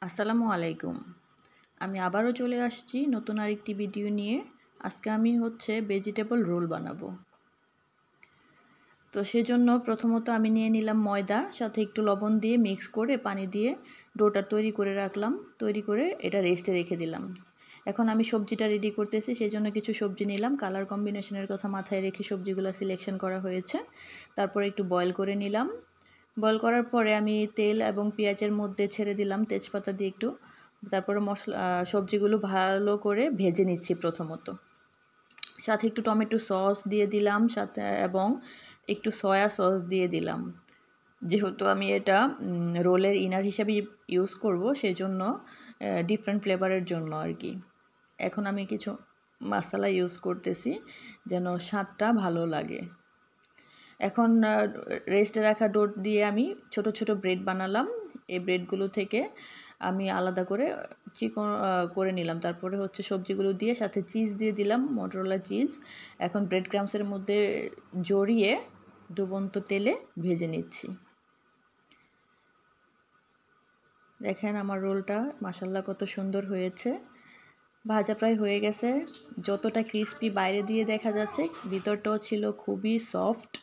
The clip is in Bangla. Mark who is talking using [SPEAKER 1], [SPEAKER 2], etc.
[SPEAKER 1] আসসালামু আলাইকুম। আমি আবারও চলে আসছি নতুন আরেকটি ভিডিও নিয়ে। আজকে আমি ভেজিটেবল রোল বানাবো। তো সেজন্য প্রথমত আমি নিয়ে নিলাম ময়দা, সাথে একটু লবণ দিয়ে মিক্স করে পানি দিয়ে ডোটা তৈরি করে রাখলাম। তৈরি করে এটা রেস্টে রেখে দিলাম। এখন আমি সবজিটা রেডি করতেছি, সেজন্য কিছু সবজি নিলাম। কালার কম্বিনেশনের কথা মাথায় রেখে সবজিগুলো সিলেকশন করা হয়েছে। তারপরে একটু বয়েল করে নিলাম। বয়েল করার পরে আমি তেল এবং পেঁয়াজের মধ্যে ছেড়ে দিলাম তেজপাতা দিয়ে একটু। তারপরে সবজিগুলো ভালো করে ভেজে নিচ্ছি প্রথমত। সাথে একটু টমেটো সস দিয়ে দিলাম, সাথে এবং একটু সয়া সস দিয়ে দিলাম। যেহেতু আমি এটা রোলের ইনার হিসাবে ইউজ করব, সেজন্য ডিফারেন্ট ফ্লেভারের জন্য আর কি। এখন আমি কিছু মশলা ইউজ করতেছি যেন স্বাদটা ভালো লাগে। এখন রেস্টে রাখা ডো দিয়ে আমি ছোট ছোট ব্রেড বানালাম। এই ব্রেডগুলো থেকে আমি আলাদা করে চিকন করে নিলাম। তারপরে সবজিগুলো দিয়ে সাথে চিজ দিয়ে দিলাম, মোটরোলা চিজ। এখন ব্রেড ক্রাম্বসের মধ্যে জড়িয়ে ডুবন্ত তেলে ভেজে নিচ্ছি। দেখেন আমার রোলটা মাশাআল্লাহ কত সুন্দর হয়েছে। ভাজা প্রায় হয়ে গেছে। যতটা ক্রিস্পি বাইরে দিয়ে দেখা যাচ্ছে, ভিতরটাও ছিল খুবই সফট।